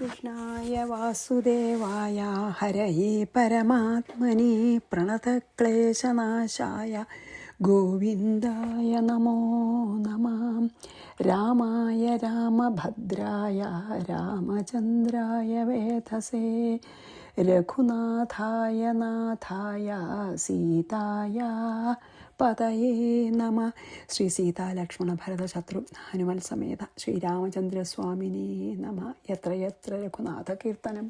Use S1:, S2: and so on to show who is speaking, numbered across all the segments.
S1: കൃഷ്ണായ വാസുദേവായ ഹരയേ പരമാത്മനെ പ്രണതക്ലേശനാശായ ഗോവിന്ദായ നമോ നമഃ. രാമായ രാമഭദ്രായ രാമചന്ദ്രായ വേധസേ രഘുനാഥായ നാഥായ സീതായ പതയേ നമ. ശ്രീ സീതാ ലക്ഷ്മണ ഭരത ശത്രുഘ്ന ഹനുമൽ സമേത ശ്രീരാമചന്ദ്രസ്വാമിനേ നമ. യത്ര യത്ര രഘുനാഥ കീർത്തനം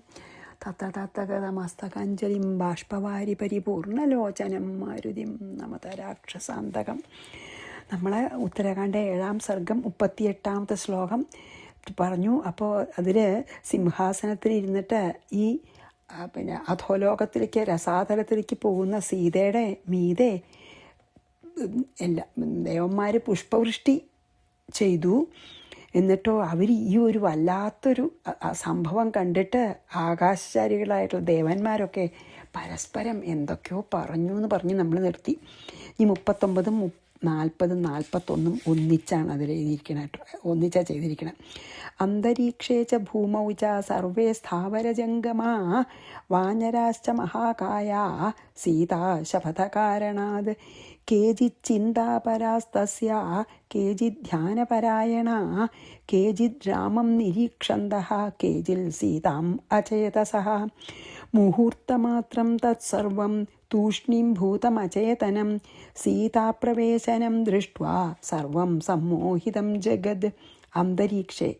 S1: തത്ര തത്ര ഗതമസ്തകാഞ്ജലിം ബാഷ്പവാരി പരിപൂർണലോചനം മാരുതിം നമത രാക്ഷസാന്തകം. നമ്മൾ ഉത്തരാഖണ്ഡ് 7-ാം സർഗം 38-ാമത്തെ ശ്ലോകം പറഞ്ഞു. അപ്പോൾ അതിൽ സിംഹാസനത്തിൽ ഇരുന്നിട്ട് ഈ അധോലോകത്തിലേക്ക് രസാതലത്തിലേക്ക് പോകുന്ന സീതയുടെ മീതെ എല്ലാ ദേവന്മാർ പുഷ്പവൃഷ്ടി ചെയ്തു. എന്നിട്ടോ അവർ ഈ ഒരു വല്ലാത്തൊരു സംഭവം കണ്ടിട്ട് ആകാശചാരികളായിട്ടുള്ള ദേവന്മാരൊക്കെ പരസ്പരം എന്തൊക്കെയോ പറഞ്ഞു എന്ന് പറഞ്ഞ് നമ്മൾ നിർത്തി. ഈ 39, 40, 41 ഒന്നിച്ചാണ് അതിൽ എഴുതിയിരിക്കണം കേട്ടോ, ഒന്നിച്ചാണ് ചെയ്തിരിക്കണം. അന്തരീക്ഷേ ച ഭൂമൗ ച സർവേ സ്ഥാവരജംഗമാ വാനരാശ്ച മഹാകായ സീതാ ശപഥകാരണാത് കേചിത് ചിന്താപരാസ്തസ്യ കേചിത് ധ്യാനപരായണാ കേചിത് രാമം നിരീക്ഷന്തഃ കേചിൽ സീതാം അചേതസഃ. മുഹൂർത്തമാത്രം തത്സർവം തൂഷ്ണീം ഭൂതമചേതനം സീതാപ്രവേശനം ദൃഷ്ട്വാ സർവം സമ്മോഹിതം ജഗത്. അന്തരീക്ഷേ,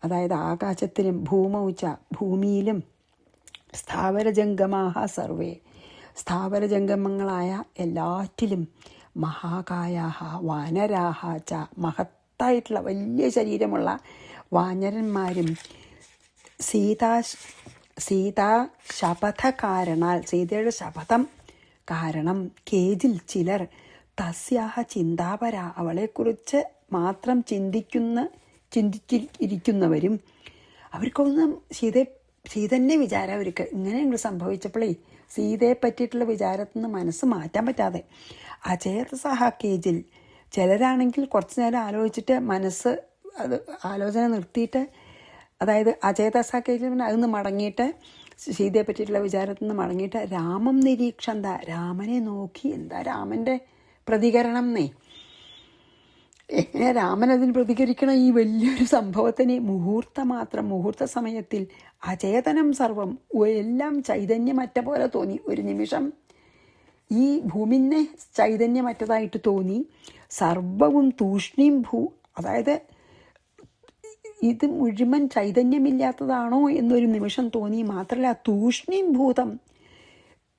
S1: അതായത് ആകാശത്തിലും, ഭൂമൗച്ച ഭൂമിയിലും, സ്ഥാവരജംഗമാഹ സർവേ സ്ഥാവരജംഗമങ്ങളായ എല്ലാറ്റിലും, മഹാകായാഹ വാനരാഹ ച മഹത്തായിട്ടുള്ള വലിയ ശരീരമുള്ള വാനരന്മാരും, സീതാ ശപഥ കാരണാൽ സീതയുടെ ശപഥം കാരണം, കേജിൽ തസ്യാഹ ചിന്താപര അവളെക്കുറിച്ച് മാത്രം ചിന്തിച്ചിരിക്കുന്നവരും, അവർക്കൊന്നും സീതന്നെ വിചാരം അവർക്ക് ഇങ്ങനെയുണ്ട് സംഭവിച്ചപ്പോഴേ സീതയെ പറ്റിയിട്ടുള്ള വിചാരത്തിൽ നിന്ന് മനസ്സ് മാറ്റാൻ പറ്റാതെ അചേതസഹ കേജിൽ. ചിലരാണെങ്കിൽ കുറച്ച് നേരം ആലോചിച്ചിട്ട് മനസ്സ് അത് ആലോചന നിർത്തിയിട്ട്, അതായത് അചേതസ കേജിൽ അതിന്ന് മടങ്ങിയിട്ട് സീതയെ പറ്റിയിട്ടുള്ള വിചാരത്തിൽ നിന്ന് മടങ്ങിയിട്ട് രാമം നിരീക്ഷന്ത രാമനെ നോക്കി എന്താ രാമൻ്റെ പ്രതികരണം എന്നേ, എങ്ങനെ രാമൻ അതിന് പ്രതികരിക്കണം ഈ വലിയൊരു സംഭവത്തിന്. മുഹൂർത്ത സമയത്തിൽ അചേതനം സർവം എല്ലാം ചൈതന്യമറ്റ പോലെ തോന്നി. ഒരു നിമിഷം ഈ ഭൂമിനെ ചൈതന്യമറ്റതായിട്ട് തോന്നി. സർവവും തൂഷ്ണീം അതായത് ഇത് മുഴുവൻ ചൈതന്യമില്ലാത്തതാണോ എന്നൊരു നിമിഷം തോന്നി. മാത്രമല്ല തൂഷ്ണീം ഭൂതം,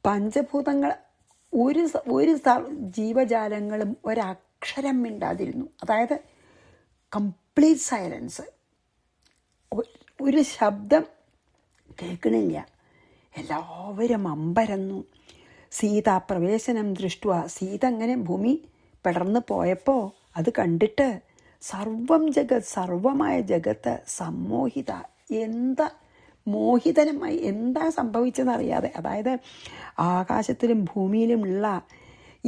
S1: പഞ്ചഭൂതങ്ങൾ ഒരു ജീവജാലങ്ങളും ഒരക്ഷരം മിണ്ടാതിരുന്നു. അതായത് കംപ്ലീറ്റ് സൈലൻസ്, ഒരു ശബ്ദം കേൾക്കണില്ല. എല്ലാവരും അമ്പരന്നു. സീതാപ്രവേശനം ദൃഷ്ട്വ സീത അങ്ങനെ ഭൂമി പടർന്നു പോയപ്പോൾ അത് കണ്ടിട്ട് സർവം ജഗത് സർവമായ ജഗത്ത് സമ്മോഹിത, എന്താ മോഹിതനമായി, എന്താ സംഭവിച്ചതെന്നറിയാതെ, അതായത് ആകാശത്തിലും ഭൂമിയിലുമുള്ള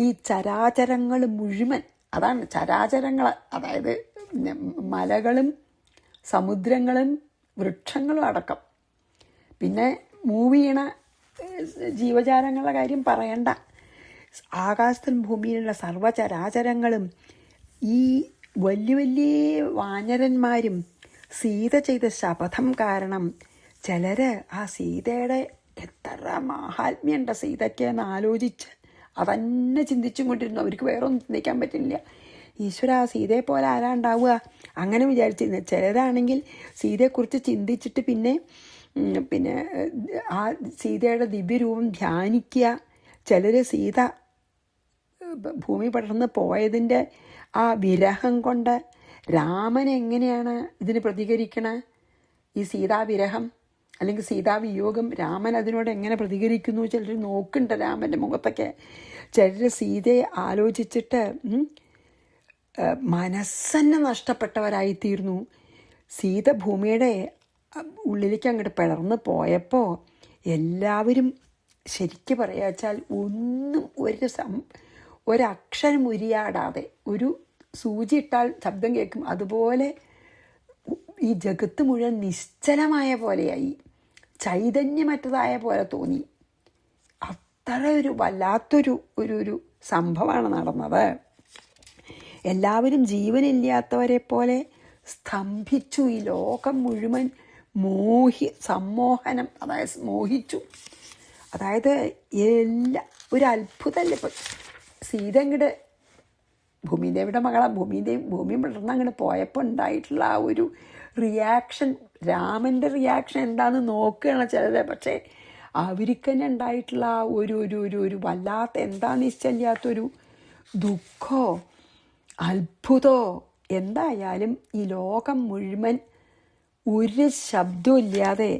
S1: ഈ ചരാചരങ്ങൾ മുഴുവൻ, അതാണ് ചരാചരങ്ങൾ, അതായത് മലകളും സമുദ്രങ്ങളും വൃക്ഷങ്ങളും അടക്കം, പിന്നെ മൂവ് ചെയ്യണ ജീവജാലങ്ങളുടെ കാര്യം പറയണ്ട, ആകാശത്തിലും ഭൂമിയിലുള്ള സർവ്വചരാചരങ്ങളും ഈ വലിയ വലിയ വാനരന്മാരും സീത ചെയ്ത ശപഥം കാരണം ചിലർ ആ സീതയുടെ എത്ര മാഹാത്മ്യമുണ്ട് സീതയ്ക്ക് എന്ന് ആലോചിച്ച് അതന്നെ ചിന്തിച്ചും കൊണ്ടിരുന്നു. അവർക്ക് വേറെ ഒന്നും ചിന്തിക്കാൻ പറ്റില്ല. ഈശ്വര സീതയെ പോലെ ആരാ ഉണ്ടാവുക അങ്ങനെ വിചാരിച്ചിരുന്നു. ചിലരാണെങ്കിൽ സീതയെക്കുറിച്ച് ചിന്തിച്ചിട്ട് പിന്നെ ആ സീതയുടെ ദിവ്യരൂപം ധ്യാനിക്കുക. ചിലർ സീത ഭൂമി പടർന്ന് പോയതിൻ്റെ ആ വിരഹം കൊണ്ട് രാമൻ എങ്ങനെയാണ് ഇതിന് പ്രതികരിക്കണേ, ഈ സീതാവിരഹം അല്ലെങ്കിൽ സീതാവിയോഗം രാമൻ അതിനോട് എങ്ങനെ പ്രതികരിക്കുന്നു ചിലർ നോക്കുന്നുണ്ട് രാമൻ്റെ മുഖത്തൊക്കെ. ചിലർ സീതയെ ആലോചിച്ചിട്ട് മനസ്സന്നെ നഷ്ടപ്പെട്ടവരായിത്തീർന്നു. സീത ഭൂമിയുടെ ഉള്ളിലേക്ക് അങ്ങോട്ട് പിളർന്ന് പോയപ്പോൾ എല്ലാവരും ശരിക്കും പറയാച്ചാൽ ഒന്നും ഒരക്ഷരം ഉരിയാടാതെ, ഒരു സൂചി ഇട്ടാൽ ശബ്ദം കേൾക്കും അതുപോലെ ഈ ജഗത്ത് മുഴുവൻ നിശ്ചലമായ പോലെയായി, ചൈതന്യമറ്റതായ പോലെ തോന്നി. അത്ര ഒരു വല്ലാത്തൊരു ഒരു സംഭവമാണ് നടന്നത്. എല്ലാവരും ജീവനില്ലാത്തവരെ പോലെ സ്തംഭിച്ചു. ഈ ലോകം മുഴുവൻ സമ്മോഹനം, അതായത് മോഹിച്ചു. അതായത് ഒരു അത്ഭുതമല്ലേ. ഇപ്പം സീത ഇങ്ങോട്ട് ഭൂമിദേവിയുടെ മകളാണ്. ഭൂമി വളർന്ന് അങ്ങോട്ട് പോയപ്പോൾ ഉണ്ടായിട്ടുള്ള ആ ഒരു റിയാക്ഷൻ, രാമൻ്റെ റിയാക്ഷൻ എന്താണെന്ന് നോക്കുകയാണ് ചിലരെ. പക്ഷേ അവർക്ക് തന്നെ ഉണ്ടായിട്ടുള്ള ആ ഒരു വല്ലാത്ത, എന്താ നിശ്ചയില്ലാത്തൊരു ദുഃഖമോ അത്ഭുതമോ എന്തായാലും ഈ ലോകം മുഴുവൻ ഒരു ശബ്ദമില്ലാതെ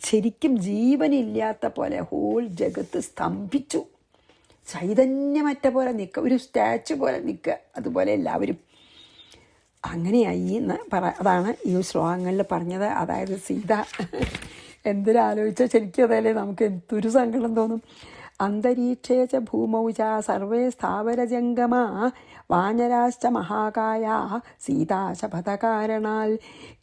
S1: ശരിക്കും ജീവനില്ലാത്ത പോലെ ഹോൾ ജഗത്ത് സ്തംഭിച്ചു. ചൈതന്യമറ്റ പോലെ നിൽക്കുക, ഒരു സ്റ്റാച്ചു പോലെ നിൽക്കുക. അതുപോലെ എല്ലാവരും അങ്ങനെയായി എന്ന് അതാണ് ഈ ശ്ലോകങ്ങളിൽ പറഞ്ഞത്. അതായത് സീത എന്തിനാലോചിച്ചാൽ ശരിക്കും അതല്ലേ നമുക്ക് എന്തൊരു സങ്കടം തോന്നും. അന്തരീക്ഷേ ച ഭൂമൗ ച സർവേ സ്ഥാവരജംഗമാ വാനരാശ്ച മഹാകായാ സീതാശപഥകാരണാൽ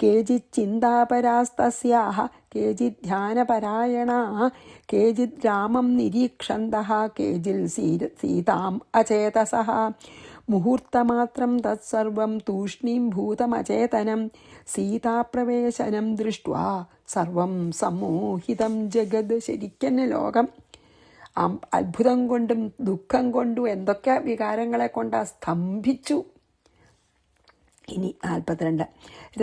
S1: കേചിത് ചിന്താപരാസ്തസ്യാഃ കേചിത് ധ്യാനപരായണാ കേചിത് രാമം നിരീക്ഷന്തഃ കേചിൽ സീതാം അചേതസഃ മുഹൂർത്തമാത്രം തത്സർവം തൂഷ്ണീം ഭൂതമചേതനം സീതാപ്രവേശനം ദൃഷ്ട്വാ സർവം സമ്മോഹിതം ജഗത്. ശരിക്കന്നെ ലോകം അത്ഭുതം കൊണ്ടും ദുഃഖം കൊണ്ടും എന്തൊക്കെ വികാരങ്ങളെ കൊണ്ടാ സ്തംഭിച്ചു. ഇനി 42.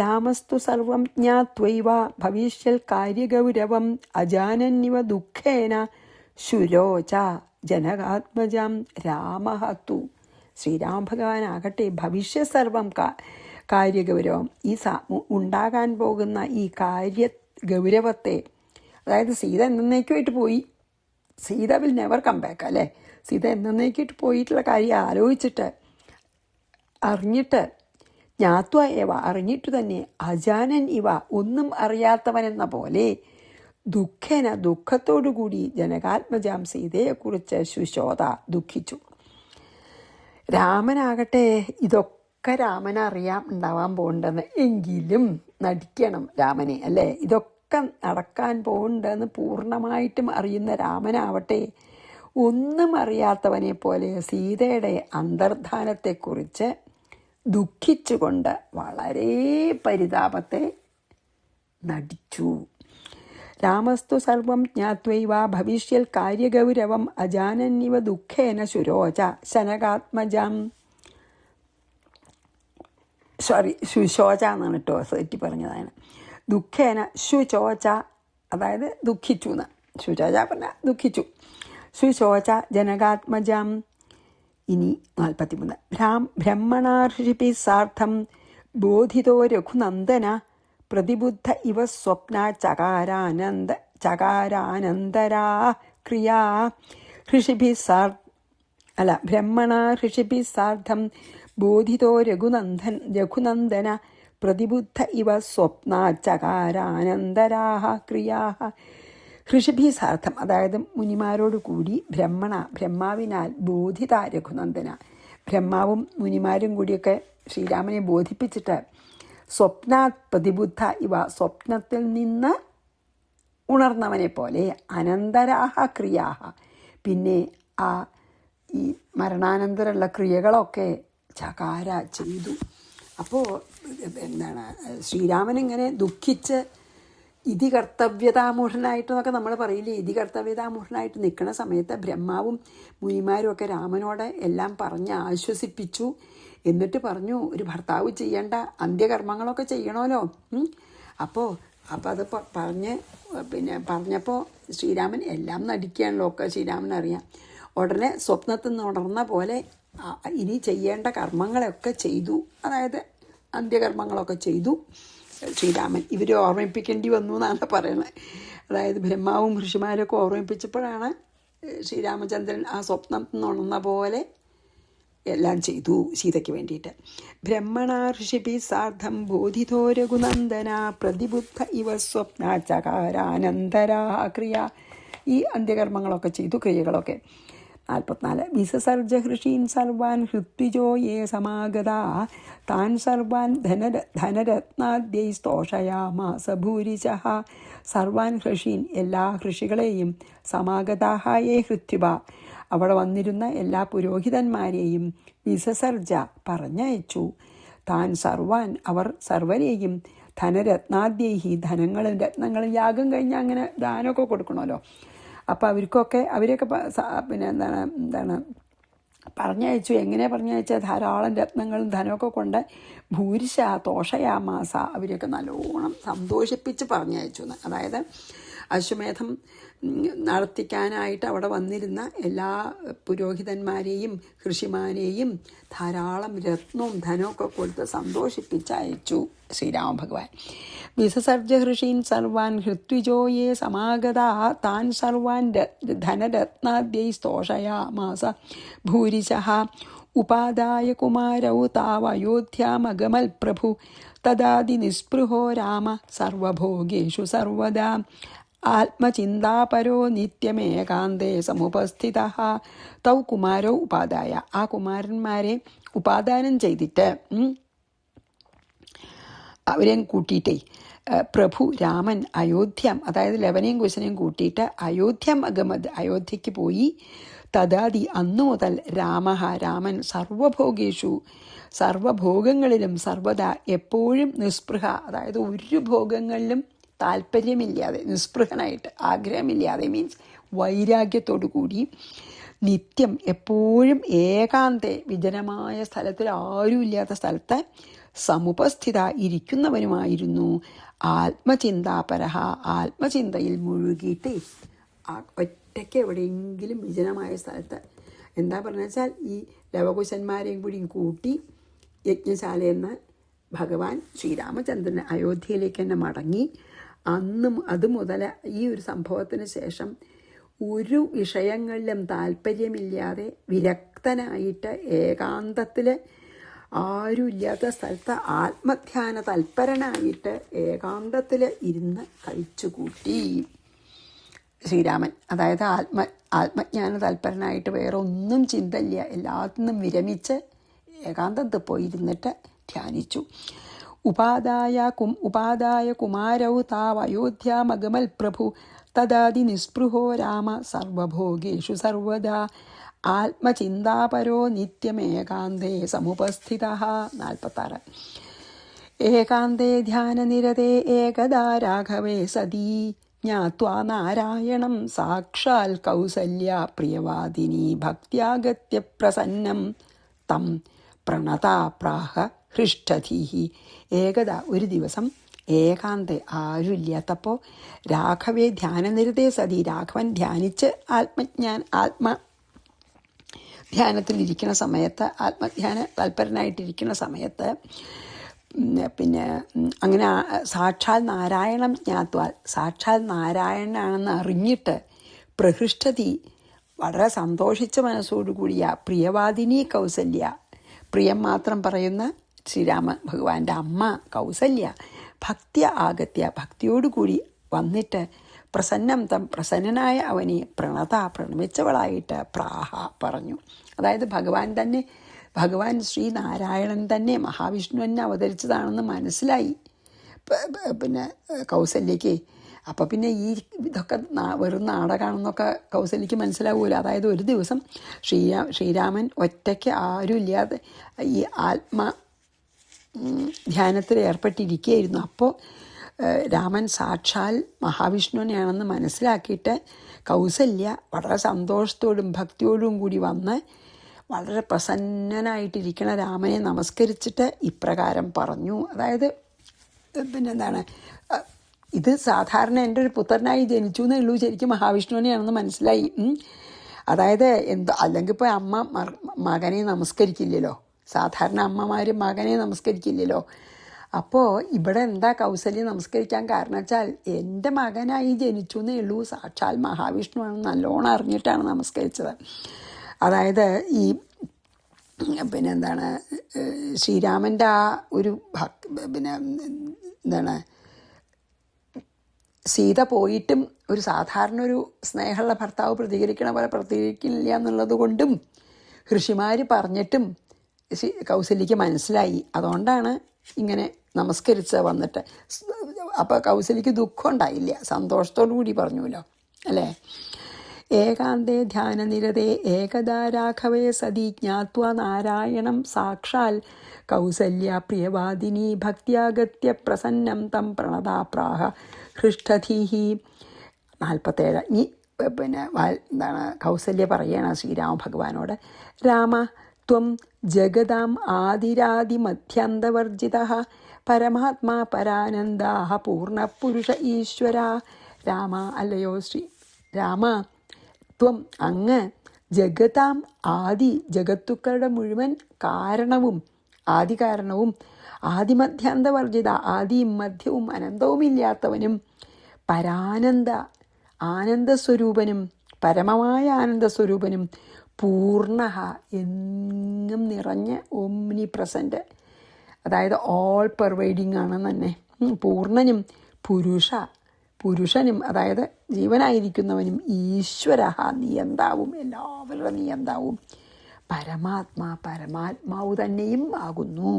S1: രാമസ്തു സർവം ജ്ഞാത്വൈവ ഭവിഷ്യൽ കാര്യഗൗരവം അജാനന്നിവ ദുഃഖേന ശുരോച ജനകാത്മജം രാമഹത്തു. ശ്രീരാമ ഭഗവാനാകട്ടെ ഭവിഷ്യ സർവം കാര്യഗൗരവം, ഈ ഉണ്ടാകാൻ പോകുന്ന ഈ കാര്യ ഗൗരവത്തെ, അതായത് സീത എന്നേക്കുമായിട്ട് പോയി, Sita will never come back അല്ലേ. സീത എന്നേക്കിട്ട് പോയിട്ടുള്ള കാര്യം ആലോചിച്ചിട്ട് അറിഞ്ഞിട്ട് ജ്ഞാത്വ ഏവ അറിഞ്ഞിട്ടു തന്നെ അജാനൻ ഇവ ഒന്നും അറിയാത്തവനെന്ന പോലെ ദുഃഖേന ദുഃഖത്തോടുകൂടി ജനകാത്മജാം സീതയെക്കുറിച്ച് ശുശോധ ദുഃഖിച്ചു. രാമനാകട്ടെ ഇതൊക്കെ രാമനറിയാം ഉണ്ടാവാൻ പോകണ്ടെന്ന്, എങ്കിലും നടിക്കണം രാമനെ അല്ലേ. ഇതൊക്കെ നടക്കാൻ പോകണ്ടെന്ന് പൂർണ്ണമായിട്ടും അറിയുന്ന രാമനാവട്ടെ ഒന്നും അറിയാത്തവനെ പോലെ സീതയുടെ അന്തർധാനത്തെക്കുറിച്ച് ദുഃഖിച്ചുകൊണ്ട് വളരെ പരിതാപത്തെ നടിച്ചു. രാമസ്തു സർവം ജ്ഞാത്വൈവ ഭവിഷ്യൽ കാര്യഗൗരവം അജാനന്നിവ ദുഃഖേന ശുരോച ശനകാത്മജം. ശുശോച എന്നാണ് കേട്ടോ, സെറ്റി പറഞ്ഞതാണ്. ദുഃഖേന ശുചോച, അതായത് ദുഃഖിച്ചു എന്ന്. ശുചോച പറഞ്ഞാൽ ദുഃഖിച്ചു. ശുശോച ജനകാത്മജം. ഇനി 43. ബ്രഹ്മണാർഷിപി സാർത്ഥം ബോധിതോ രഘുനന്ദന പ്രതിബുദ്ധ ഇവ സ്വപ്ന ചകാരാനന്തരാ ക്രിയാ ബ്രഹ്മണ ഋഷിഭി സാർത്ഥം ബോധിതോ രഘുനന്ദന പ്രതിബുദ്ധ ഇവ സ്വപ്ന ചകാരാനന്തരാ ക്രിയാ. ഋഷിഭി സാർത്ഥം, അതായത് മുനിമാരോട് കൂടി ബ്രഹ്മാവിനാൽ ബോധിത രഘുനന്ദന, ബ്രഹ്മാവും മുനിമാരും കൂടിയൊക്കെ ശ്രീരാമനെ ബോധിപ്പിച്ചിട്ട് സ്വപ്നാത് പ്രതിബുദ്ധ ഇവ സ്വപ്നത്തിൽ നിന്ന് ഉണർന്നവനെ പോലെ അനന്തരാഹ ക്രിയാഹ, പിന്നെ ഈ മരണാനന്തരമുള്ള ക്രിയകളൊക്കെ ചകാര ചെയ്തു. അപ്പോൾ ശ്രീരാമനിങ്ങനെ ദുഃഖിച്ച് ഇതി കർത്തവ്യതാമൂഢനായിട്ടെന്നൊക്കെ നമ്മൾ പറയില്ലേ, ഇതി കർത്തവ്യതാമൂഢനായിട്ട് നിൽക്കുന്ന സമയത്ത് ബ്രഹ്മാവും മുനിമാരും ഒക്കെ രാമനോട് എല്ലാം പറഞ്ഞ് ആശ്വസിപ്പിച്ചു. എന്നിട്ട് പറഞ്ഞു, ഒരു ഭർത്താവ് ചെയ്യേണ്ട അന്ത്യകർമ്മങ്ങളൊക്കെ ചെയ്യണമല്ലോ. അപ്പോൾ അത് പറഞ്ഞപ്പോൾ ശ്രീരാമൻ എല്ലാം നടിക്കുകയാണല്ലോ, ഒക്കെ ശ്രീരാമൻ അറിയാം. ഉടനെ സ്വപ്നത്തിൽ നിന്ന് ഉണർന്ന പോലെ ഇനി ചെയ്യേണ്ട കർമ്മങ്ങളൊക്കെ ചെയ്തു, അതായത് അന്ത്യകർമ്മങ്ങളൊക്കെ ചെയ്തു ശ്രീരാമൻ. ഇവരെ ഓർമ്മിപ്പിക്കേണ്ടി വന്നു എന്നാണ് പറയുന്നത്. അതായത് ബ്രഹ്മാവും ഋഷിമാരൊക്കെ ഓർമ്മിപ്പിച്ചപ്പോഴാണ് ശ്രീരാമചന്ദ്രൻ ആ സ്വപ്നത്തിൽ നിന്ന് ഉണർന്ന പോലെ എല്ലാം ചെയ്തു സീതയ്ക്ക് വേണ്ടിയിട്ട്. ബ്രഹ്മണ ഋഷിഭി സാർദ്ധം ബോധിതോ രഘുനന്ദന പ്രതിബുദ്ധ ഇവ സ്വപ്ന ചകാരാനന്തരാ ക്രിയ. ഈ അന്ത്യകർമ്മങ്ങളൊക്കെ ചെയ്തു, ക്രിയകളൊക്കെ. 44 വിസസർജ ഹൃഷീൻ സർവാൻ ഹൃത്വിജോ യേ സമാഗതാ താൻ സർവാൻ ധനരത്നാദ്യൈ സ്തോഷയാമാസ ഭൂരിശഃ. സർവാൻ ഹൃഷീൻ എല്ലാ ഋഷികളെയും സമാഗതാഹ യേ ഹൃത്വിഭ അവിടെ വന്നിരുന്ന എല്ലാ പുരോഹിതന്മാരെയും വിസസർജ പറഞ്ഞയച്ചു. താൻ സർവാൻ അവർ സർവരെയും ധനരത്നാദ്യൈഹി ധനങ്ങളും രത്നങ്ങളും യാഗം കഴിഞ്ഞാൽ അങ്ങനെ ദാനമൊക്കെ കൊടുക്കണമല്ലോ. അപ്പോൾ അവരെയൊക്കെ പിന്നെ എന്താണ് പറഞ്ഞയച്ചു. എങ്ങനെ പറഞ്ഞയച്ചാൽ ധാരാളം രത്നങ്ങളും ധനമൊക്കെ കൊണ്ട് ഭൂരിശ തോഷയാമാസ അവരെയൊക്കെ നല്ലോണം സന്തോഷിപ്പിച്ച് പറഞ്ഞയച്ചു. അതായത് അശ്വമേധം നടത്തിക്കാനായിട്ട് അവിടെ വന്നിരുന്ന എല്ലാ പുരോഹിതന്മാരെയും ഋഷിമാരെയും ധാരാളം രത്നവും ധനമൊക്കെ കൊടുത്ത് സന്തോഷിപ്പിച്ച് അയച്ചു ശ്രീരാമഭഗവാൻ. വിസസർജ ഹൃഷീൻ സർവാൻ ഹൃത്വിജോ യേ സമാഗതാ താൻ സർവാൻ ധനരത്നാദ്യൈ സ്തോഷയാമാസ ഭൂരിശഃ. ഉപാദായ കുമാരൗ താവയോധ്യാമഗമൽ പ്രഭു തദാതി നിസ്പൃഹോ രാമ സർവഭോഗേഷു സർവദാ ആത്മചിന്താപരോ നിത്യമേകാന്തേ സമുപസ്ഥിതഃ. തൗ കുമാരോ ഉപാദായ ആ കുമാരന്മാരെ ഉപാദാനം ചെയ്തിട്ട് അവരെയും കൂട്ടിയിട്ടേ പ്രഭു രാമൻ അയോധ്യം അതായത് ലവനെയും കുശനെയും കൂട്ടിയിട്ട് അയോധ്യം അഗമത് അയോധ്യയ്ക്ക് പോയി. തദാതി അന്നു മുതൽ രാമൻ സർവഭോഗേഷു സർവഭോഗങ്ങളിലും സർവദാ എപ്പോഴും നിസ്പൃഹ അതായത് ഒരു ഭോഗങ്ങളിലും താല്പര്യമില്ലാതെ നിസ്പൃഹനായിട്ട് ആഗ്രഹമില്ലാതെ മീൻസ് വൈരാഗ്യത്തോടു കൂടി നിത്യം എപ്പോഴും ഏകാന്തേ വിജനമായ സ്ഥലത്തിൽ ആരുമില്ലാത്ത സ്ഥലത്ത് സമുപസ്ഥിത ഇരിക്കുന്നവനുമായിരുന്നു. ആത്മചിന്താപരഹ ആത്മചിന്തയിൽ മുഴുകിയിട്ട് ഒറ്റയ്ക്ക് എവിടെയെങ്കിലും വിജനമായ സ്ഥലത്ത് എന്താ പറഞ്ഞ വെച്ചാൽ ഈ ലവകുശന്മാരെയും കൂടി കൂട്ടി യജ്ഞശാലയെന്ന് ഭഗവാൻ ശ്രീരാമചന്ദ്രൻ അയോധ്യയിലേക്ക് തന്നെ മടങ്ങി. അത് മുതൽ ഈ ഒരു സംഭവത്തിന് ശേഷം ഒരു വിഷയങ്ങളിലും താല്പര്യമില്ലാതെ വിരക്തനായിട്ട് ഏകാന്തത്തിൽ ആരുമില്ലാത്ത സ്ഥലത്ത് ആത്മധ്യാന തൽപരനായിട്ട് ഏകാന്തത്തിൽ ഇരുന്ന് കഴിച്ചുകൂട്ടി ശ്രീരാമൻ. അതായത് ആത്മജ്ഞാന തൽപരനായിട്ട് വേറെ ഒന്നും ചിന്തയില്ല, എല്ലാത്തിനും വിരമിച്ച് ഏകാന്തത്തിൽ പോയിരുന്നിട്ട് ധ്യാനിച്ചു. ഉപാദായ കുമാരൗ താവയോധ്യാമഗമൽ പ്രഭു തദാതി നിസ്പൃഹോ രാമ സർവഭോഗേഷു സർവദാ ആത്മചിന്താപരോ നിത്യമേകാന്തേ സമുപസ്ഥിതഃ. 46 ഏകാന്തേ ധ്യാനനിരതേ ഏകദാ രാഘവേ സതീ ജ്ഞാത്വാ നാരായണം സാക്ഷാൽ കൗസല്യ പ്രിയവാദിനി ഭക്ത്യാഗത്യ പ്രസന്നം തം പ്രണതാ പ്രാഹ ഹൃഷ്ടധീഹി. ഏകദാ ഒരു ദിവസം ഏകാന്ത ആരുമില്ലാത്തപ്പോൾ രാഘവേ ധ്യാനനിരതേ സതി രാഘവൻ ധ്യാനിച്ച് ധ്യാനത്തിലിരിക്കുന്ന സമയത്ത് ആത്മധ്യാന തൽപരനായിട്ടിരിക്കുന്ന സമയത്ത് പിന്നെ അങ്ങനെ സാക്ഷാൽ നാരായണം ജ്ഞാത്വാൽ സാക്ഷാൽ നാരായണനാണെന്ന് അറിഞ്ഞിട്ട് പ്രഹൃഷ്ടതി വളരെ സന്തോഷിച്ച മനസ്സോടുകൂടിയ പ്രിയവാദിനി കൗസല്യ പ്രിയം മാത്രം പറയുന്ന ശ്രീരാമ ഭഗവാന്റെ അമ്മ കൗസല്യ ഭക്തി ആഗത്യ ഭക്തിയോടുകൂടി വന്നിട്ട് പ്രസന്നം തം പ്രസന്നനായ അവനെ പ്രണമിച്ചവളായിട്ട് പ്രാഹ പറഞ്ഞു. അതായത് ഭഗവാൻ ശ്രീനാരായണൻ തന്നെ മഹാവിഷ്ണു തന്നെ അവതരിച്ചതാണെന്ന് മനസ്സിലായി പിന്നെ കൗസല്യയ്ക്ക്. അപ്പം പിന്നെ ഇതൊക്കെ വെറും നാടകമാണെന്നൊക്കെ കൗസല്യയ്ക്ക് മനസ്സിലാവുമല്ലോ. അതായത് ഒരു ദിവസം ശ്രീരാമൻ ഒറ്റയ്ക്ക് ആരുമില്ലാതെ ഈ ധ്യാനത്തിൽ ഏർപ്പെട്ടിരിക്കുകയായിരുന്നു. അപ്പോൾ രാമൻ സാക്ഷാൽ മഹാവിഷ്ണുവിനെയാണെന്ന് മനസ്സിലാക്കിയിട്ട് കൗസല്യ വളരെ സന്തോഷത്തോടും ഭക്തിയോടും കൂടി വന്ന് വളരെ പ്രസന്നനായിട്ടിരിക്കുന്ന രാമനെ നമസ്കരിച്ചിട്ട് ഇപ്രകാരം പറഞ്ഞു. അതായത് പിന്നെന്താണ്, ഇത് സാധാരണ എൻ്റെ ഒരു പുത്രനായി ജനിച്ചു എന്നേ ഉള്ളൂ, ശരിക്കും മഹാവിഷ്ണുവിനെയാണെന്ന് മനസ്സിലായി. അതായത് അല്ലെങ്കിൽ ഇപ്പോൾ അമ്മ മകനെ നമസ്കരിക്കില്ലല്ലോ, സാധാരണ അമ്മമാർ മകനെ നമസ്കരിക്കില്ലല്ലോ. അപ്പോൾ ഇവിടെ എന്താ കൗസല്യ നമസ്കരിക്കാൻ കാരണം വെച്ചാൽ എൻ്റെ മകനായി ജനിച്ചു എന്നേ ഉള്ളൂ, സാക്ഷാൽ മഹാവിഷ്ണു ആണെന്ന് നല്ലോണം അറിഞ്ഞിട്ടാണ് നമസ്കരിച്ചത്. അതായത് ഈ പിന്നെന്താണ് ശ്രീരാമൻ്റെ ആ ഒരു എന്താണ് സീത പോയിട്ടും ഒരു സാധാരണ ഒരു സ്നേഹമുള്ള ഭർത്താവ് പ്രതികരിക്കണ പോലെ പ്രതികരിക്കില്ല എന്നുള്ളത് കൊണ്ടും ഋഷിമാർ പറഞ്ഞിട്ടും കൗസല്യക്ക് മനസ്സിലായി. അതുകൊണ്ടാണ് ഇങ്ങനെ നമസ്കരിച്ച് വന്നിട്ട്. അപ്പോൾ കൗസല്യക്ക് ദുഃഖം ഉണ്ടായില്ല, സന്തോഷത്തോടു കൂടി പറഞ്ഞുല്ലോ അല്ലേ. ഏകാന്തേ ധ്യാനനിരതേ ഏകദാ രാഘവേ സതി ജ്ഞാത്വാ നാരായണം സാക്ഷാൽ കൗസല്യ പ്രിയവാദിനി ഭക്തിയാഗത്യ പ്രസന്നം തം പ്രണതാ പ്രാഹ ഹൃഷ്ടധീഹി. 47. ഇനി എന്താണ് കൗസല്യ പറയണം ശ്രീരാമ ഭഗവാനോട്, രാമ ത്വം ജഗതാം ആദിരാദിമധ്യന്തവർജിത പരമാത്മാ പരാനന്ദാ പൂർണ്ണപുരുഷ ഈശ്വര. രാമ അല്ലയോ ശ്രീ രാമ, ത്വം അങ്ങ് ജഗതാം ആദി ജഗത്തുക്കളുടെ മുഴുവൻ കാരണവും ആദി കാരണവും ആദിമധ്യാന്തവർജിത ആദിയും മധ്യവും അനന്തവുമില്ലാത്തവനും പരാനന്ദ ആനന്ദസ്വരൂപനും പരമമായ ആനന്ദസ്വരൂപനും പൂർണ്ണ എങ്ങും നിറഞ്ഞ ഓംനി പ്രസൻറ്റ്, അതായത് ഓൾ പെർവൈഡിങ് ആണ് തന്നെ, പൂർണ്ണനും പുരുഷനും അതായത് ജീവനായിരിക്കുന്നവനും ഈശ്വര നിയന്താവും എല്ലാവരുടെ നിയന്താവും പരമാത്മാവ് തന്നെയും ആകുന്നു.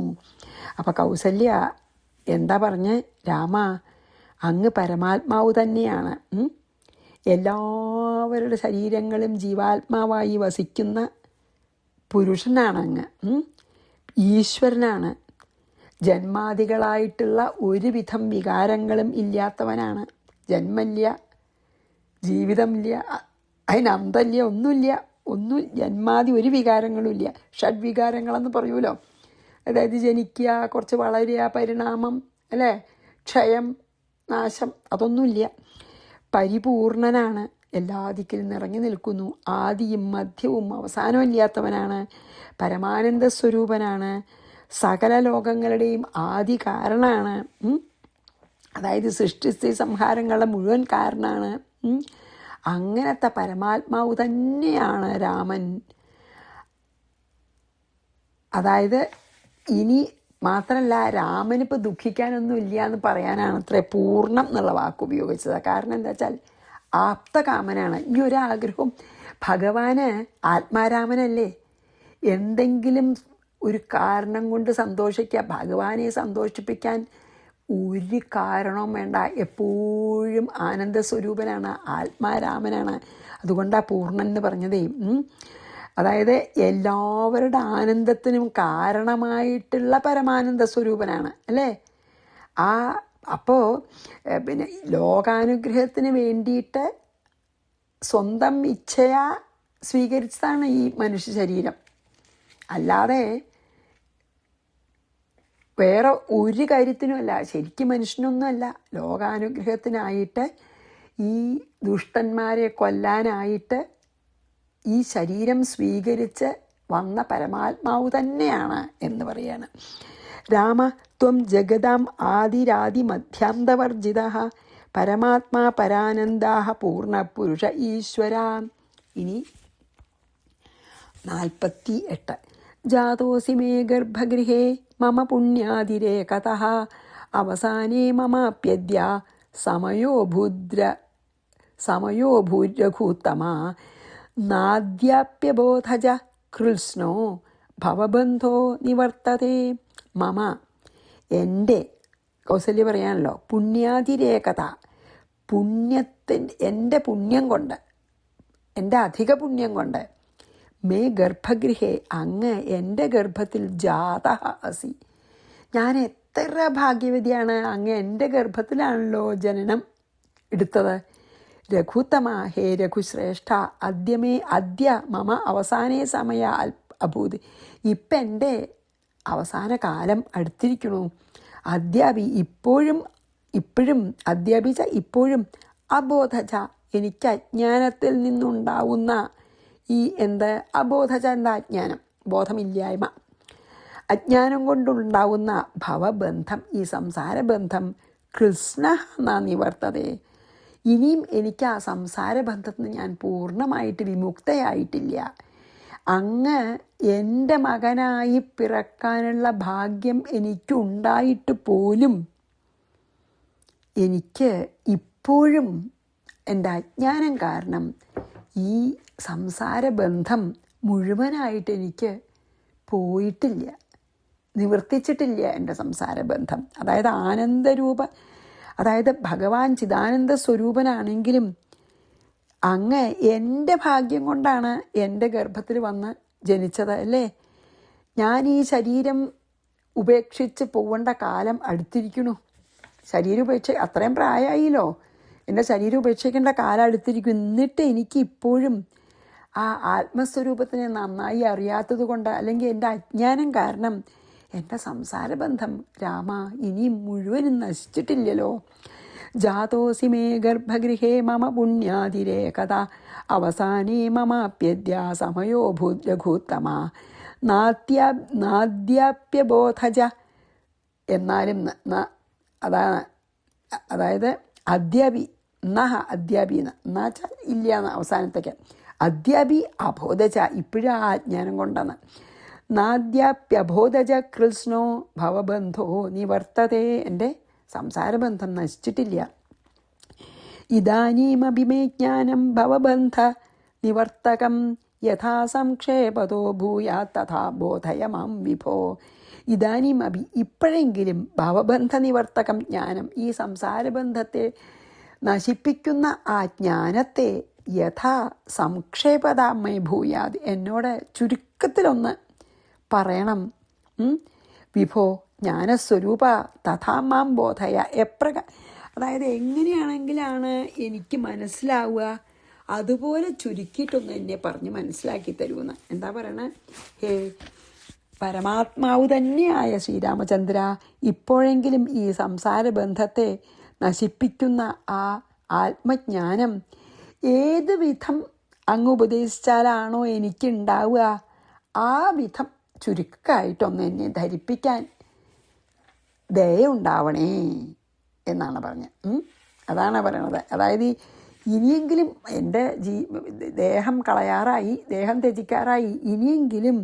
S1: അപ്പം കൗസല്യ എന്താ പറഞ്ഞ്, രാമ അങ്ങ് പരമാത്മാവ് തന്നെയാണ്, എല്ലാവരുടെ ശരീരങ്ങളും ജീവാത്മാവായി വസിക്കുന്ന പുരുഷനാണ് അങ്ങ്, ഈശ്വരനാണ്, ജന്മാദികളായിട്ടുള്ള ഒരുവിധം വികാരങ്ങളും ഇല്ലാത്തവനാണ്. ജന്മമില്ല, ജീവിതമില്ല, അതിനന്തമില്ല, ഒന്നും ജന്മാദി ഒരു വികാരങ്ങളും ഇല്ല. ഷഡ്വികാരങ്ങളെന്ന് പറയൂലോ, അതായത് ജനിക്കുക, കുറച്ച് വളരുക, പരിണാമം അല്ലേ, ക്ഷയം, നാശം, അതൊന്നുമില്ല. പരിപൂർണനാണ്, എല്ലാ ദിക്കിലും നിറഞ്ഞു നിൽക്കുന്നു, ആദിയും മധ്യവും അവസാനവും ഇല്ലാത്തവനാണ്, പരമാനന്ദ സ്വരൂപനാണ്, സകല ലോകങ്ങളുടെയും ആദി കാരണമാണ്, അതായത് സൃഷ്ടിസ്ഥിതി സംഹാരങ്ങളുടെ മുഴുവൻ കാരണമാണ്. അങ്ങനത്തെ പരമാത്മാവ് തന്നെയാണ് രാമൻ. അതായത് ഇനി മാത്രമല്ല, രാമനിപ്പോൾ ദുഃഖിക്കാനൊന്നും ഇല്ല എന്ന് പറയാനാണ് അത്ര പൂർണ്ണം എന്നുള്ള വാക്ക് ഉപയോഗിച്ചത്. കാരണം എന്താ വെച്ചാൽ ആപ്തകാമനാണ്. ഈ ഒരാഗ്രഹവും ഭഗവാന് ആത്മാരാമനല്ലേ, എന്തെങ്കിലും ഒരു കാരണം കൊണ്ട് സന്തോഷിക്കുക, ഭഗവാനെ സന്തോഷിപ്പിക്കാൻ ഒരു കാരണവും വേണ്ട, എപ്പോഴും ആനന്ദസ്വരൂപനാണ്, ആത്മാരാമനാണ്. അതുകൊണ്ടാണ് പൂർണ്ണൻ എന്ന് പറഞ്ഞതേ. അതായത് എല്ലാവരുടെ ആനന്ദത്തിനും കാരണമായിട്ടുള്ള പരമാനന്ദ സ്വരൂപനാണ് അല്ലേ. അപ്പോൾ പിന്നെ ലോകാനുഗ്രഹത്തിന് വേണ്ടിയിട്ട് സ്വന്തം ഇച്ഛയാ സ്വീകരിച്ചതാണ് ഈ മനുഷ്യ ശരീരം. അല്ലാതെ വേറെ ഒരു കാര്യത്തിനുമല്ല, ശരിക്കും മനുഷ്യനൊന്നുമല്ല. ലോകാനുഗ്രഹത്തിനായിട്ട് ഈ ദുഷ്ടന്മാരെ കൊല്ലാനായിട്ട് ഈ ശരീരം സ്വീകരിച്ച് വന്ന പരമാത്മാവ് തന്നെയാണ് എന്ന് പറയാണ്. രാമ ത്വം ജഗതാം ആദിരാദിമധ്യാന്തവർജിത പരമാത്മാ പരാനന്ദാ പൂർണ്ണപുരുഷ ഈശ്വര. ഇനി 48. ജാതോസി മേ ഗർഭഗൃഹേ മമ പുണ്യാതിരേകതഃ അവസാനേ മമാപ്യദ്യ സമയോ ഭൂരഘൂത്തമാ നാദ്യാപ്യബോധജ കൃഷ്ണോ ഭവബന്ധോ നിവർത്തതേ. മമ എൻ്റെ, കൗസല്യ പറയാണല്ലോ, പുണ്യാതിരേകത, എൻ്റെ പുണ്യം കൊണ്ട്, എൻ്റെ അധിക പുണ്യം കൊണ്ട്, മേ ഗർഭഗൃഹേ അങ്ങ് എൻ്റെ ഗർഭത്തിൽ ജാത അസി, ഞാൻ എത്ര ഭാഗ്യവതിയാണ്, അങ്ങ് എൻ്റെ ഗർഭത്തിലാണല്ലോ ജനനം എടുത്തത്. രഘുത്തമ ഹേ രഘുശ്രേഷ്ഠ അദ്യ മമ അവസാനേ സമയ അഭൂത്, ഇപ്പം എൻ്റെ അവസാന കാലം അടുത്തിരിക്കണു. അദ്യാപി ഇപ്പോഴും അബോധജ എനിക്ക് അജ്ഞാനത്തിൽ നിന്നുണ്ടാവുന്ന ഈ അബോധജ എന്താ, അജ്ഞാനം, ബോധമില്ലായ്മ, അജ്ഞാനം കൊണ്ടുണ്ടാവുന്ന ഭവബന്ധം, ഈ സംസാരബന്ധം കൃഷ്ണ നാ നിവർത്തതേ, ഇനിയും എനിക്ക് ആ സംസാരബന്ധത്തിൽ നിന്ന് ഞാൻ പൂർണ്ണമായിട്ട് വിമുക്തയായിട്ടില്ല. അങ്ങ് എൻ്റെ മകനായി പിറക്കാനുള്ള ഭാഗ്യം എനിക്കുണ്ടായിട്ട് പോലും എനിക്ക് ഇപ്പോഴും എൻ്റെ അജ്ഞാനം കാരണം ഈ സംസാരബന്ധം മുഴുവനായിട്ട് എനിക്ക് പോയിട്ടില്ല, നിവർത്തിച്ചിട്ടില്ല എൻ്റെ സംസാരബന്ധം. അതായത് അതായത് ഭഗവാൻ ചിദാനന്ദ സ്വരൂപനാണെങ്കിലും അങ്ങ് എൻ്റെ ഭാഗ്യം കൊണ്ടാണ് എൻ്റെ ഗർഭത്തിൽ വന്ന് ജനിച്ചത് അല്ലേ. ഞാൻ ഈ ശരീരം ഉപേക്ഷിച്ച് പോവേണ്ട കാലം അടുത്തിരിക്കണു. ശരീരം അത്രയും പ്രായമായില്ലോ, എൻ്റെ ശരീരം ഉപേക്ഷിക്കേണ്ട കാലം അടുത്തിരിക്കും. എന്നിട്ട് എനിക്ക് ഇപ്പോഴും ആ ആത്മസ്വരൂപത്തിനെ നന്നായി അറിയാത്തത് കൊണ്ട്, അല്ലെങ്കിൽ എൻ്റെ അജ്ഞാനം കാരണം എൻ്റെ സംസാരബന്ധം രാമ ഇനിയും മുഴുവനും നശിച്ചിട്ടില്ലല്ലോ. ജാതോസി മേ ഗർഭഗൃഹേ മമ പുണ്യാതിരേകഥ അവസാനേ മമാപ്യദ്യ സമയോ ഭൂജഘൂത്തമ നാദ്യാപ്യബോധജ. എന്നാലും അതായത് അദ്യാപി അദ്യാപി എന്നുവെച്ചാൽ ഇല്ല എന്ന് അവസാനത്തേക്ക്. അദ്യാപി അബോധജ, ഇപ്പോഴും ആ അജ്ഞാനം കൊണ്ടാണ്. നാദ്യാപ്യബോധജ കൃഷ്ണോ ഭവബന്ധോ നിവർത്തതേ, എൻ്റെ സംസാരബന്ധം നശിച്ചിട്ടില്ല. ഇതാനീമഭിമേ ജ്ഞാനം ഭവബന്ധ നിവർത്തകം യഥാ സംക്ഷേപതോ ഭൂയാ തഥാ ബോധയ മാം വിഭോ. ഇതാനീം ഇപ്പോഴെങ്കിലും ഭവബന്ധ നിവർത്തകം ജ്ഞാനം, ഈ സംസാരബന്ധത്തെ നശിപ്പിക്കുന്ന ആ ജ്ഞാനത്തെ യഥാ സംക്ഷേപത മേ ഭൂയാത്, എന്നോട് ചുരുക്കത്തിലൊന്ന് പറയണം. വിഭോ ജ്ഞാനസ്വരൂപ തഥാ മാം ബോധയ. അതായത് എങ്ങനെയാണെങ്കിലാണ് എനിക്ക് മനസ്സിലാവുക, അതുപോലെ ചുരുക്കിയിട്ടൊന്ന് എന്നെ പറഞ്ഞ് മനസ്സിലാക്കി തരുമെന്ന്. എന്താ പറയണേ? ഹേ പരമാത്മാവ് തന്നെയായ ശ്രീരാമചന്ദ്ര, ഇപ്പോഴെങ്കിലും ഈ സംസാരബന്ധത്തെ നശിപ്പിക്കുന്ന ആ ആത്മജ്ഞാനം ഏത് വിധം അങ്ങ് ഉപദേശിച്ചാലാണോ എനിക്കുണ്ടാവുക, ആ വിധം ചുരുക്കമായിട്ടൊന്ന് എന്നെ ധരിപ്പിക്കാൻ ദയുണ്ടാവണേ എന്നാണ് പറഞ്ഞത്. അതാണ് പറയണത്. അതായത് ഇനിയെങ്കിലും എൻ്റെ ദേഹം കളയാറായി, ദേഹം ത്യജിക്കാറായി, ഇനിയെങ്കിലും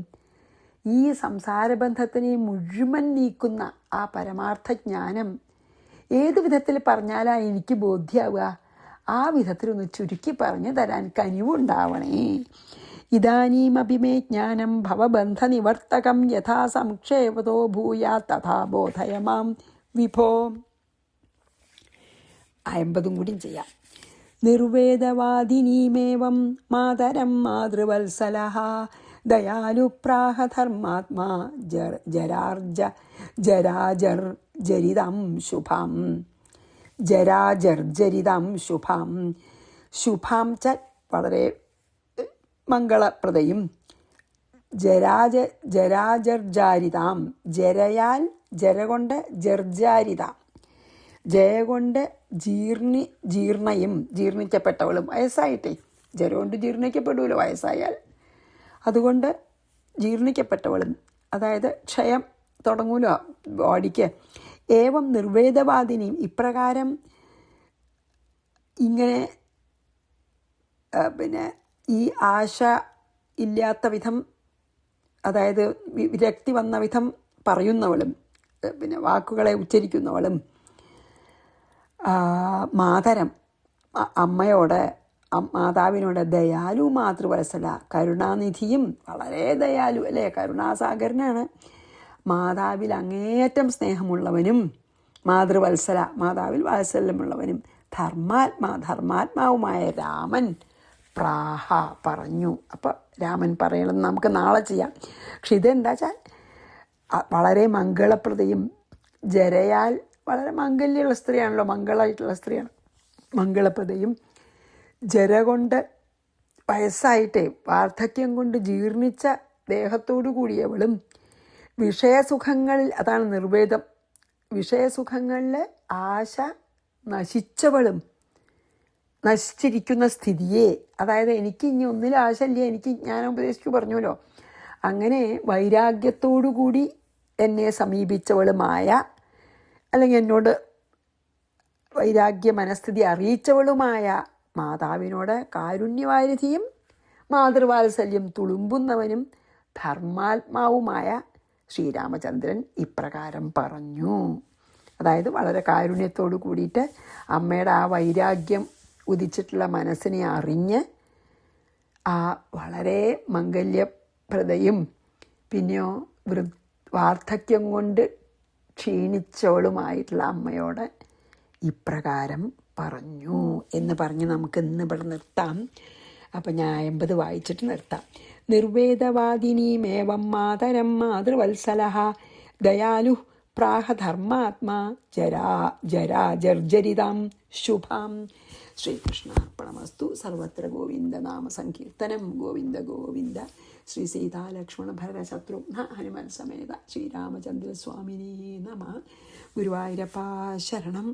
S1: ഈ സംസാരബന്ധത്തിനെ മുഴുവൻ നീക്കുന്ന ആ പരമാർത്ഥ ജ്ഞാനം ഏത് വിധത്തിൽ പറഞ്ഞാലാണ് എനിക്ക് ബോധ്യമാവുക, ആ വിധത്തിലൊന്ന് ചുരുക്കി പറഞ്ഞു തരാൻ കനിവുണ്ടാവണേ. ഇതാനീമഭിമേ ജ്ഞാനം ഭവബന്ധ നിവർത്തകം യഥാ സംക്ഷേപതോ ഭൂയാ തഥാ ബോധയ മാം വിഭോ. 50 കൂടി ചെയ്യാം. നിർവേദവാദിനീമേവം മാതരം മാതൃവത്സലഃ ദയാലുപ്രാഹ ധർമാത്മാ ജരാജർജരിതം ശുഭം. ജരാജർജരിതം ശുഭം. ശുഭം ച വളരെ മംഗളപ്രദയും. ജരാജർജാരിതാം, ജരയാൽ ജരകൊണ്ട് ജർജാരിത, ജയകൊണ്ട് ജീർണയും ജീർണിക്കപ്പെട്ടവളും. വയസ്സായിട്ടേ ജരകൊണ്ട് ജീർണിക്കപ്പെടുമല്ലോ വയസ്സായാൽ, അതുകൊണ്ട് ജീർണിക്കപ്പെട്ടവളും. അതായത് ക്ഷയം തുടങ്ങൂലോ ബോഡിക്ക്. ഏവം നിർവേദവാദിനിയും, ഇപ്രകാരം ഇങ്ങനെ ഈ ആശ ഇല്ലാത്ത വിധം, അതായത് വിരക്തി വന്ന വിധം പറയുന്നവളും, വാക്കുകളെ ഉച്ചരിക്കുന്നവളും, മാതരം അമ്മയോട്, മാതാവിനോട് ദയാലു മാതൃവത്സല, കരുണാനിധിയും വളരെ ദയാലു അല്ലേ, കരുണാസാഗരനാണ്. മാതാവിൽ അങ്ങേയറ്റം സ്നേഹമുള്ളവനും, മാതൃവത്സല മാതാവിൽ വാത്സല്യമുള്ളവനും, ധർമാത്മാവുമായ രാമൻ പ്രാഹ പറഞ്ഞു. അപ്പോൾ രാമൻ പറയണമെന്ന് നമുക്ക് നാളെ ചെയ്യാം. പക്ഷെ ഇതെന്താ വെച്ചാൽ വളരെ മംഗളപ്രദയും, ജരയാൽ വളരെ മംഗല്യമുള്ള സ്ത്രീയാണല്ലോ, മംഗളമായിട്ടുള്ള സ്ത്രീയാണ്, മംഗളപ്രദയും, ജര കൊണ്ട് വയസ്സായിട്ടേ വാർദ്ധക്യം കൊണ്ട് ജീർണിച്ച ദേഹത്തോടു കൂടിയവളും, വിഷയസുഖങ്ങളിൽ, അതാണ് നിർവേദം, വിഷയസുഖങ്ങളിൽ ആശ നശിച്ചവളും, നശിച്ചിരിക്കുന്ന സ്ഥിതിയെ, അതായത് എനിക്ക് ഇനി ഒന്നിലും ആശയില്ല, എനിക്ക് ഞാൻ ഉപദേശിച്ചു പറഞ്ഞല്ലോ, അങ്ങനെ വൈരാഗ്യത്തോടു കൂടി എന്നെ സമീപിച്ചവളുമായ, അല്ലെങ്കിൽ എന്നോട് വൈരാഗ്യ മനസ്ഥിതി അറിയിച്ചവളുമായ മാതാവിനോട് കാരുണ്യവാരിധിയും മാതൃവാത്സല്യം തുളുമ്പുന്നവനും ധർമാത്മാവുമായ ശ്രീരാമചന്ദ്രൻ ഇപ്രകാരം പറഞ്ഞു. അതായത് വളരെ കാരുണ്യത്തോടു കൂടിയിട്ട് അമ്മയുടെ ആ വൈരാഗ്യം ഉദിച്ചിട്ടുള്ള മനസ്സിനെ അറിഞ്ഞ് ആ വളരെ മംഗല്യപ്രദയും പിന്നെയോ വാർദ്ധക്യം കൊണ്ട് ക്ഷീണിച്ചവളുമായിട്ടുള്ള അമ്മയോട് ഇപ്രകാരം പറഞ്ഞു എന്ന് പറഞ്ഞ് നമുക്ക് ഇന്ന് ഇവിടെ നിർത്താം. അപ്പം ഞാൻ 50 വായിച്ചിട്ട് നിർത്താം. നിർവേദവാദിനീമേവം മാതരം മാതൃവത്സലഃ ദയാലു പ്രാഹധർമാത്മാ ജരാജർജരിതാം ശുഭാം. ശ്രീകൃഷ്ണാർപ്പണമസ്തു. സർവത്ര ഗോവിന്ദനാമ സങ്കീർത്തനം. ഗോവിന്ദ ഗോവിന്ദ. ശ്രീ സീതാലക്ഷ്മണ ഭരത ശത്രുഘ്ന ഹനുമൻ സമേത ശ്രീരാമചന്ദ്രസ്വാമിനേ നമഃ. ഗുരുവായൂരപ്പാ ശരണം.